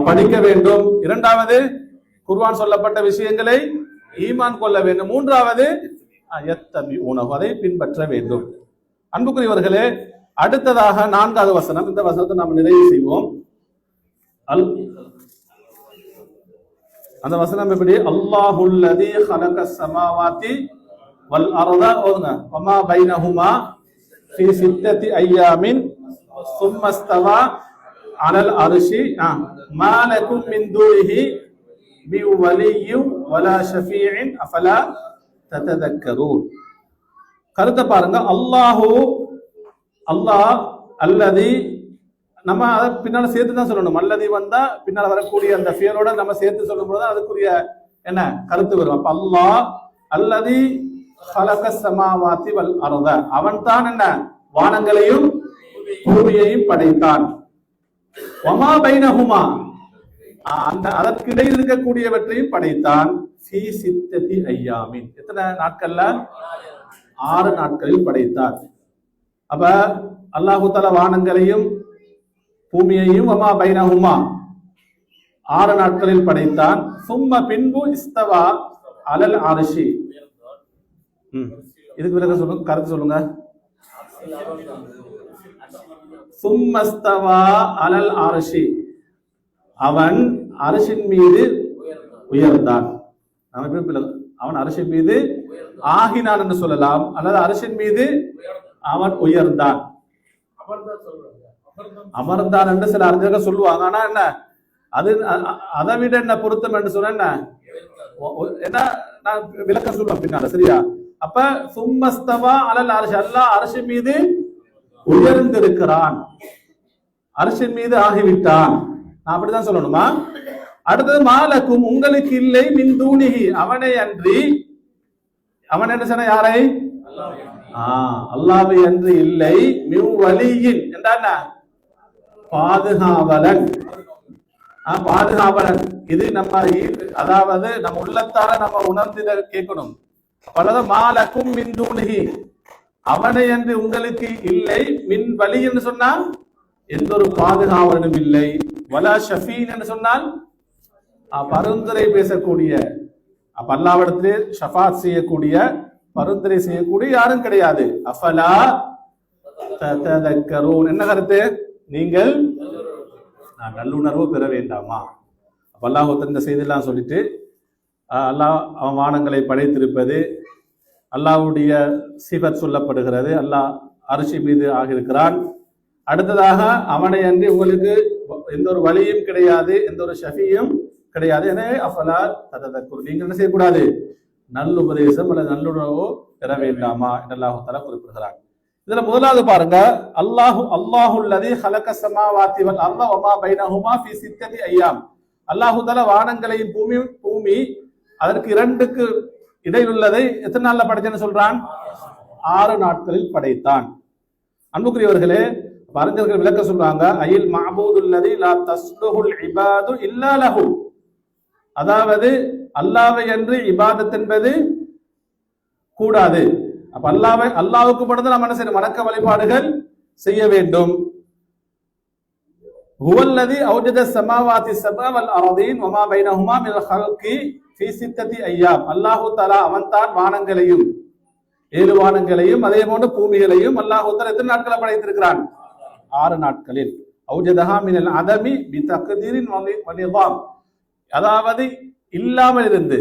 Speaker 1: படிக்க வேண்டும். இரண்டாவது குர்ஆன் சொல்லப்பட்ட விஷயங்களை ஈமான் கொள்ள வேண்டும். மூன்றாவது யத்தபிஊனஹு, அதை பின்பற்ற வேண்டும். அன்புக்குரியவர்களே, அடுத்ததாக 4வது வசனம், இந்த வசனத்தை நாம் நிறைவு செய்வோம். அந்த வசனம் எப்படி? அல்லாஹுல்லதீ ஹலகஸ் ஸமாவாதி வல் அர்த வமா பைனஹுமா ஃபீ சித்தத்தி அய்யாமின் ஸும்ம ஸ்தவா அலல் அர்ஷி மா லகும் மின் தூனிஹி பி வலிய்யின் வலா ஷஃபீஇன் அஃபலா தததக்கரூன். கருத்தை பாருங்க. அல்லாஹ் அல்லதி, நம்ம அதை பின்னால சேர்த்து தான் சொல்லணும். அல்லதி வந்தா பின்னால வரக்கூடிய அந்த ஃபியலோட நம்ம சேர்த்து சொல்லும் போது அதுக்குரிய என்ன கருத்து வரும். அப்ப அல்லாஹ் அல்லதி ஹலகஸ் ஸமாவாதி வல் அர்த, அவன் தான் என்ன வானங்களையும் பூமியையும் படைத்தான். வமா பைனஹுமா, அந்த அதற்கிடையில் இருக்கக்கூடியவற்றையும் படைத்தான். ஃபீ சித்தத்தி அய்யாமின், எத்தனை நாட்கள்ல? 6 நாட்களில் படைத்தார். அப்ப அல்லாஹு தஆலா வானங்களையும் பூமியையும் வமா பைனஹுமா, 6 நாட்களில் படைத்தான். சும்ம பின்பு இஸ்தவா அலல் அர்ஷி. இதுக்கு விளக்கம் சொல்லுங்க, கருத்து சொல்லுங்க. சும்மஸ்தவா அலல் அர்ஷி, அவன் அரசின் மீது உயர்ந்தான். அவன் அரசின் மீது ஆகினான் என்று சொல்லலாம், அல்லது அரசின் மீது அவன் உயர்ந்தான், அமர்ந்தான் என்று சில அறிஞர்கள் சொல்லுவாங்க. ஆனா என்ன அது அதை விட என்ன பொருத்தம் என்று சொன்ன என்ன நான் விளக்கம் சொல்லுவேன் பின்னால, சரியா? அப்ப சும்மஸ்தவா அலல் அர்ஷ், அல்லாஹ் அரசின் மீது உயர்ந்திருக்கிறான், அரசின் மீது ஆகிவிட்டான். நான் அப்படிதான் சொல்லணுமா? அடுத்தது மாலக்கும், உங்களுக்கு இல்லை, மின் தூணிகி, அவனை அன்றி. அவன் என்ன சொன்ன? யாரை? அல்லாஹ்வை அன்றி இல்லை. மின் வலியின் என்றால் பாதுகாவலன், பாதுகாவலன். இது நம்ம அதாவது நம்ம உள்ளத்தால நம்ம உணர்ந்து கேட்கணும். பலத மாலக்கும் மின் தூணிகி, அவனை அன்றி உங்களுக்கு இல்லை. மின் வலி என்று சொன்னால் எந்த ஒரு பாதுகாவலனும் இல்லை. வலா ஷஃபீன் என்று சொன்னால் பரிந்துரை பேசக்கூடிய, அல்லாஹ்விடத்திலே ஷஃபாத் செய்யக்கூடிய, பரிந்துரை செய்யக்கூடிய யாரும் கிடையாது. அஃபலா ததக்கரூன், என்ன கருத்து? நீங்கள் நல்லுணர்வு பெற வேண்டாமா? அல்லாஹ் இந்த செய்தியெல்லாம் சொல்லிட்டு அல்லாஹ் அவன் வானங்களை படைத்திருப்பது, அல்லாஹ்வுடைய சிஃபத் சொல்லப்படுகிறது, அல்லாஹ் அரிசி மீது ஆகியிருக்கிறான். அடுத்ததாக அவனை அன்றி உங்களுக்கு எந்த ஒரு வழியும் கிடையாது, எந்த ஒரு ஷஃபியும் கிடையாது. எனவே அஃபலா ததக்கர், நீங்க என்ன செய்யக்கூடாது? நல்லுபதேசம் அல்லது நல்லுணர்வோ பெற வேண்டாமா என்று அல்லாஹ் தஆலா குறிப்பிடுகிறான். இதுல முதலாவது பாருங்க, அல்லாஹுல்லதி ஹலக ஸமாவாத்தி வல் அர்த வமா பைனஹுமா ஃபீ சித்ததி அய்யாம். அல்லாஹ் தஆலா வானங்களையும் பூமி அதற்கு இரண்டுக்கு இடையிலுள்ளதை எத்தனை நாள்ல படைச்சேன்னு சொல்றான்? 6 நாட்களில் படைத்தான். அன்புக்குரியவர்களே, அறிஞர்கள் விளக்க சொல்றாங்க, அயில் மஅபூதுல்லதி லா தஸ்லுஹுல் இபாது இல்லா லஹு, அதாவது அல்லாஹ்வை அன்றி இபாதத் என்பது கூடாது. அப்ப அல்லாஹ்வுக்கு மட்டும் நம்ம என்ன செய்யணும்? வணக்க வழிபாடுகள் செய்ய வேண்டும். ஹுவல்லதி அவ்ஜத ஸமாவாத்தி ஸபா வல் அர்தீன் வமா பைனஹுமா மினல் ஹல்கி ஃபீ சித்ததி அய்யாம். அல்லாஹ் தஆலா அவன்தான் வானங்களையும் 7 வானங்களையும் அதே போன்று பூமிகளையும் அல்லாஹ் தஆலா எத்தனை நாட்களை படைத்திருக்கிறான்? 6 நாட்களில். அவ்ஜதஹா மினல் அதமி பி தக்தீரின் வ நிஸாம், அதாவது இல்லாமல் இருந்து,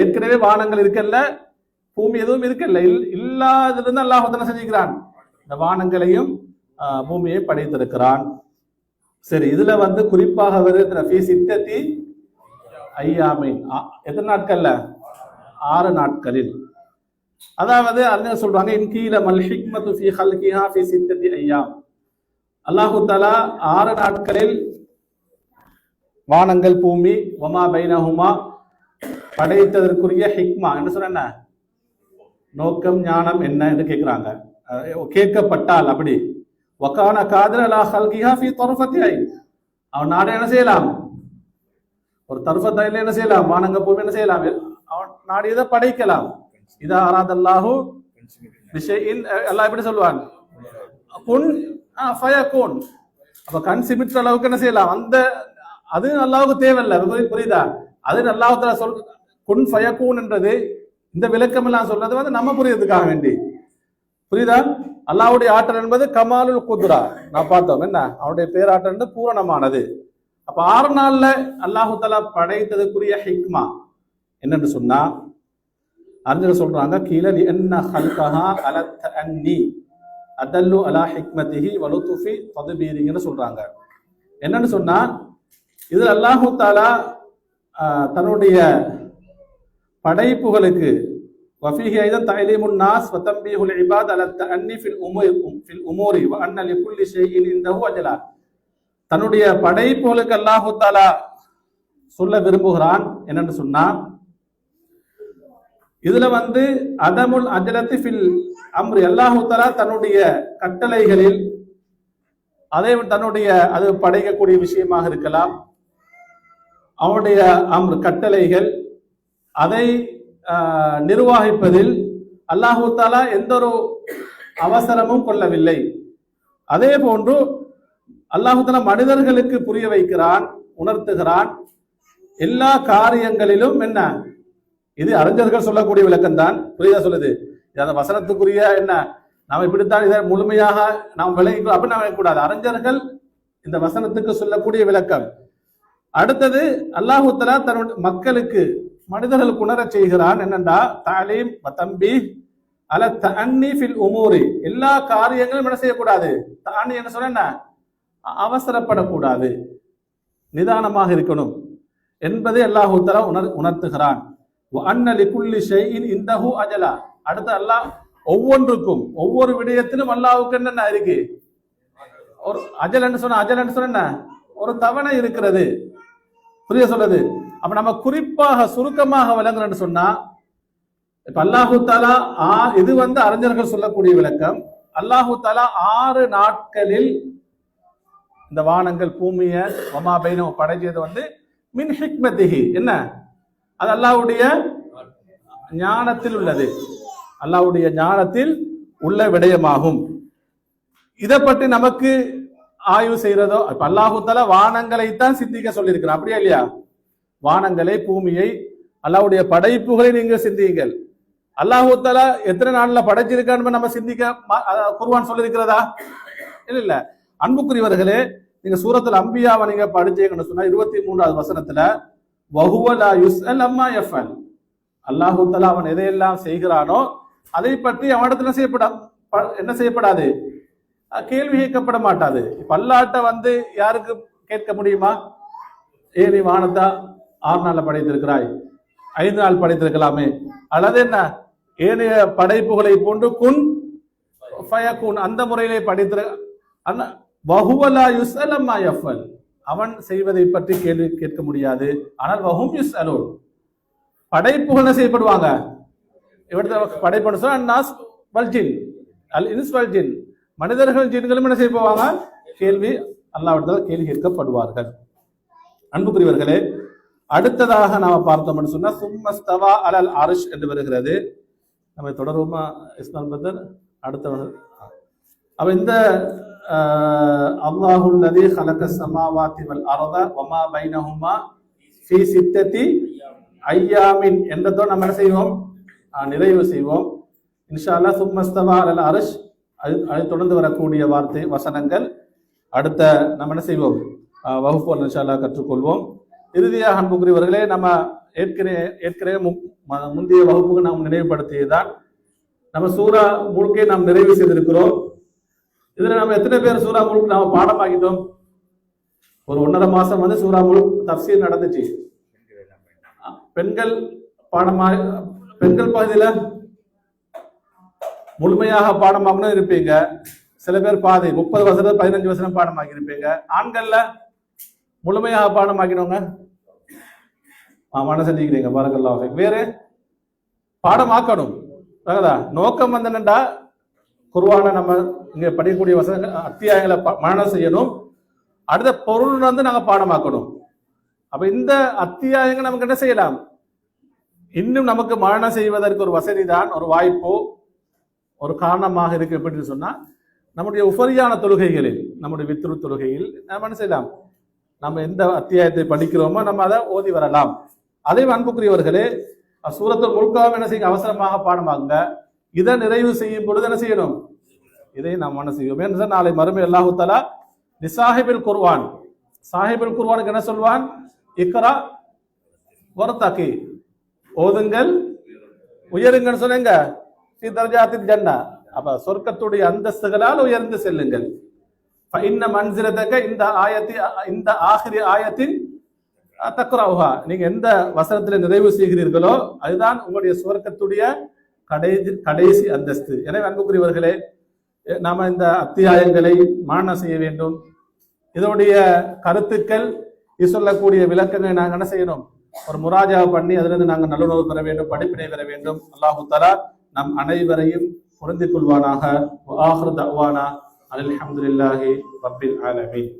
Speaker 1: ஏற்கனவே வானங்கள் இருக்கல்ல, பூமி எதுவும் இருக்கல்ல, இல்லாதிலிருந்து அல்லாஹ் என்ன செஞ்சிருக்கிறான்? இந்த வானங்களையும் பூமியை படைத்திருக்கிறான். சரி, இதுல குறிப்பாக வருகிற ஃபீ சித்ததி அய்யாமின், எத்தனை நாட்கள்ல? 6 நாட்களில். அதாவது அல்லாஹ் சொல்றாங்க, இன்கீல மல் ஹிக்மத்து ஃபீ ஹல்கிஹா ஃபீ சித்ததி அய்யாம். அல்லாஹ் தஆலா 6 நாட்களில் வானங்கள் பூமி வமா பைனஹுமா படைத்ததற்குரிய ஹிக்மா என்ன சொன்ன, நோக்கம் ஞானம் என்ன என்று கேட்கிறாங்க. கேட்கப்பட்டால் அப்படி வகான காதிர அலா ஹல்கிஹா ஃபீ தர்ஃபத்தி ஐன், அவன் நாடு என்ன செய்யலாம்? ஒரு தர்ஃபத் ஐன்ல என்ன செய்யலாம்? வானங்க பூமி என்ன செய்யலாம்? அவன் நாடியதை படைக்கலாம். இதா அராதல்லாஹு பிஷைஇன், அல்லாஹ் எப்படி சொல்வான்? குன் ஃபயகுன். அப்ப கண் சிமிட்ற அளவுக்கு என்ன செய்யலாம்? அந்த அது அல்லாஹ்வுக்கு தேவையில்லை, புரியுதா? அது அல்லாஹ் தஆலா குன் ஃபயகுன் என்றது, இந்த விளக்கம் எல்லாம் சொல்றது நம்ம புரியறதுக்காக வேண்டி, புரியுதா? அல்லாஹ்வுடைய ஆற்றல் என்பது கமாலுல் குத்ரா, நான் பார்த்தோம் என்ன, அவனுடைய பேராற்றல் என்பது பூரணமானது. அப்ப 6 நாள்ல அல்லாஹ் தஆலா படைத்ததுக்குரிய ஹிக்மா என்னன்னு சொன்னா, அறிஞர்கள் சொல்றாங்க, கீழ லிஅன்ன ஹல்கஹா அலா தஅன்னி அதல்லு அலா ஹிக்மதிஹி வ லுத்ஃபி தத்பீரின்னு சொல்றாங்க. என்னன்னு சொன்னா, இது அல்லாஹ் தஆலா தன்னுடைய படைப்புகளுக்கு வஃபீஹி ஐதன் தஅலீமுன் நாஸ் வ தன்பீஹுல் இபாத் அலா தஅன்னி ஃபில் உமூரி வ அன்ன லிகுல்லி ஷைஇன் இன்தஹு அஜலா. தன்னுடைய படைப்புகளுக்கு அல்லாஹ் தஆலா சொல்ல விரும்புகிறான் என்னன்னு சொன்னா, இதுல அதமுல் அஜலத்தி ஃபில் அம்ரி, அல்லாஹ் தஆலா தன்னுடைய கட்டளைகளில், அதே தன்னுடைய அது படைக்கக்கூடிய விஷயமாக இருக்கலாம், அவனுடைய கட்டளைகள் அதை நிர்வகிப்பதில் அல்லாஹ் தஆலா எந்த ஒரு அவசரமும் கொள்ளவில்லை. அதே போன்று அல்லாஹ் தஆலா மனிதர்களுக்கு புரிய வைக்கிறான், உணர்த்துகிறான். எல்லா காரியங்களிலும் என்ன, இது அறிஞர்கள் சொல்லக்கூடிய விளக்கம் தான். புரியுதா சொல்லுது, அந்த வசனத்துக்குரிய என்ன, நாம் இப்படித்தான் இதை முழுமையாக நாம் விளங்கிக்கோ அப்படின்னு நாம் கூடாது. அறிஞர்கள் இந்த வசனத்துக்கு சொல்லக்கூடிய விளக்கம். அடுத்தது அல்லாஹு தஆலா தன்னுடைய மக்களுக்கு, மனிதர்களுக்கு உணர செய்கிறான் என்னண்டா, தாலீம் தம்பி அல தஅன்னி ஃபில் உமூரி, எல்லா காரியங்களும் என்ன செய்யக்கூடாது, தானி என்ன சொன்ன, அவசரப்படக்கூடாது, நிதானமாக இருக்கணும் என்பதை அல்லாஹு தஆலா உணர்த்துகிறான். வ அன்ன லிகுல்லி ஷைஇன் இன்தஹு அஜலா, அடுத்து அல்லாஹ் ஒவ்வொன்றுக்கும் ஒவ்வொரு விடயத்திலும் அல்லாஹ்வுக்கு என்ன இருக்கு, ஒரு அஜலன்னு சொன்ன ஒரு தவணை இருக்கிறது. புரிய சொல்லுது. அப்ப நம்ம குறிப்பாக சுருக்கமாக விளங்குறேன்னு சொன்னா, இப்ப அல்லாஹு தஆலா இது அறிஞர்கள் சொல்லக்கூடிய விளக்கம். அல்லாஹு தஆலா 6 நாட்களில் இந்த வானங்கள் பூமிய வமா பைனஹு படைச்சது மின் ஹிக்மத்திஹி, என்ன, அது அல்லாஹ்வுடைய ஞானத்தில் உள்ளது, அல்லாஹ்வுடைய ஞானத்தில் உள்ள விடயமாகும். இதை பற்றி நமக்கு ஆய்வு செய்யறதோ, இப்ப அல்லாஹு தஆலா வானங்களைத்தான் சிந்திக்க சொல்லியிருக்கிறான், அப்படியா இல்லையா? வானங்களை, பூமியை, அல்லாஹ்வுடைய படைப்புகளை நீங்க சிந்தியுங்கள். அல்லாஹு தஆலா எத்தனை நாள்ல படைச்சிருக்கான்னு நம்ம சிந்திக்க குர்ஆன் சொல்லியிருக்கிறதா? இல்ல. அன்புக்குரியவர்களே, நீங்க சூரத்துல் அம்பியாவை நீங்க படிச்சீங்கன்னு சொன்னா 23வது வசனத்துல வஹுவ லா யுஸ்அல் அம்மா யஃபல், அல்லாஹு தஆலா அவன் எதையெல்லாம் செய்கிறானோ அதை பற்றி அவனிடத்துல என்ன செய்யப்படாது, கேள்வி கேட்கப்பட மாட்டாது. இப்ப அல்லாஹ்ட்ட யாருக்கு கேட்க முடியுமா? நீ வானத்தா 6 நாள்ல படைத்திருக்கிறாய், 5 நாள் படைத்திருக்கலாமே, அல்லது என்ன ஏனைய படைப்புகளை போன்று குன் ஃபயகுன் அந்த முறையிலே படைத்திரு. வஹுவ லா யுஸ்அல் அம்மா யஃபல், அவன் செய்வதை பற்றி கேள்வி கேட்க முடியாது. ஆனால் வஹும் யுஸ்அலூன், படைப்புகள் என்ன செய்யப்படுவாங்க, படைப்பு அன்னாஸ் வல் ஜின் அல் இன்ஸ் வல் ஜின், மனிதர்கள் ஜின்களும் என்ன செய்ய போவாங்க, கேள்வி அல்லாஹ்விடத்தில் கேள்வி கேட்கப்படுவார்கள். அன்புக்குரியவர்களே, அடுத்ததாக நாம பார்த்தோம்னு சொன்னா சும்மஸ்தவா அலல் அர்ஷ் என்று வருகிறது. நம்ம தொடர்புமா இஸ்மால் பதர் அடுத்த. அப்ப இந்த அல்லாஹுல் லதீ ஹலகஸ் ஸமாவாதி வல் அர்த வமா பைனஹுமா ஃபீ சித்தத்தி ஐயாமின் என்றதோ நம்ம என்ன செய்வோம், நிறைவு செய்வோம் இன்ஷா அல்லாஹ். சும்மஸ்தவா அலல் அர்ஷ், அது தொடர்ந்து வரக்கூடிய வார்த்தை வசனங்கள் அடுத்த நம்ம என்ன செய்வோம், வகுப்பு இன்ஷா அல்லாஹ் கற்றுக்கொள்வோம். இறுதியாக அன்புக்குரியவர்களே, நம்ம ஏற்கனவே முந்தைய வகுப்புக்கு நாம் நினைவுபடுத்தியதுதான், நம்ம சூரா முழுக்கை நாம் நிறைவு செய்திருக்கிறோம். இதுல நம்ம எத்தனை பேர் சூரா முழுக்க நாம பாடமாக்கிட்டோம்? ஒரு 1.5 மாசம் சூரா முழுக் தஃப்சீர் நடந்துச்சு. பெண்கள் பகுதியில முழுமையாக பாடமாகணும் இருப்பீங்க. சில பேர் பாதி 30 வசனம் 15 வசனம் பாடமாக்கி இருப்பீங்க. ஆண்கள்ல முழுமையாக பாடமாக்கினவங்க செஞ்சுக்கிறீங்க, பாரக்கல்லாஹு ஃபீக். வேறு பாடமாக்கணும். நோக்கம் என்னண்டா, குர்ஆனை நம்ம இங்க படிக்கக்கூடிய வசனங்கள் அத்தியாயங்களை மனனம் செய்யணும். அடுத்த பொருள் நாங்க பாடமாக்கணும். அப்ப இந்த அத்தியாயங்கள் நமக்கு என்ன செய்யலாம், இன்னும் நமக்கு மனனம் செய்வதற்கு ஒரு வசதி தான், ஒரு வாய்ப்போ ஒரு காரணமாக இருக்கு. எப்படின்னு சொன்னா, நம்முடைய உபரியான தொழுகைகளில், நம்முடைய வித்ரு தொழுகையில் நம்ம என்ன செய்யலாம், நம்ம எந்த அத்தியாயத்தை படிக்கிறோமோ நம்ம அதை ஓதி வரலாம். அதே அன்புக்குரியவர்களே, சூரத்துல் முல்காவை என்ன செய்யுங்க, அவசரமாக பாடமாகுங்க. இதை நிறைவு செய்யும் பொழுது என்ன செய்யணும், இதை நாம் என்ன செய்வோம் என்று நாளை மறுமை அல்லாஹு தஆலா லிசாஹிபில் குர்ஆன், சாஹிபுல் குர்ஆனுக்கு என்ன சொல்வான், இக்ரா வர்தகி, ஓதுங்கள் உயருங்கன்னு சொன்னீங்க, ஃபீ தர்ஜாத்தில் ஜன்னா, அப்ப சொர்க்கத்துடைய அந்தஸ்துகளால் உயர்ந்து செல்லுங்கள். ஃபஇன்ன மன்சிலதக இந்த ஆகிரி ஆயத்தின் தக்ரவுஹா, நீங்க எந்த வசனத்தில் நிறைவு செய்கிறீர்களோ அதுதான் உங்களுடைய சுவர்க்கத்துடைய கடைசி அந்தஸ்து. எனவே அன்புக்குரியவர்களே, நாம இந்த அத்தியாயங்களை மனனம் செய்ய வேண்டும். இதனுடைய கருத்துக்கள், இது சொல்லக்கூடிய விளக்கங்களை நாங்கள் என்ன செய்யணும், ஒரு முராஜா பண்ணி அதிலிருந்து நாங்கள் நல்லுணர்வு பெற வேண்டும், படிப்பினை பெற வேண்டும். அல்லாஹு தஆலா நம் அனைவரையும் பொருந்திக் கொள்வானாக. ஆஹிரு தஅவானா அல்ஹம்துலில்லாஹி ரப்பில் ஆலமீன்.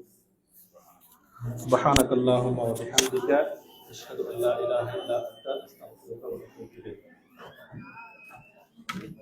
Speaker 1: சுப்ஹானக அல்லாஹும்ம வ பிஹம்திக அஷ்ஹது அன் லா இலாஹா இல்லா அன்த அஸ்தக்ஃபிருக வ அத்தூபு இலைக்.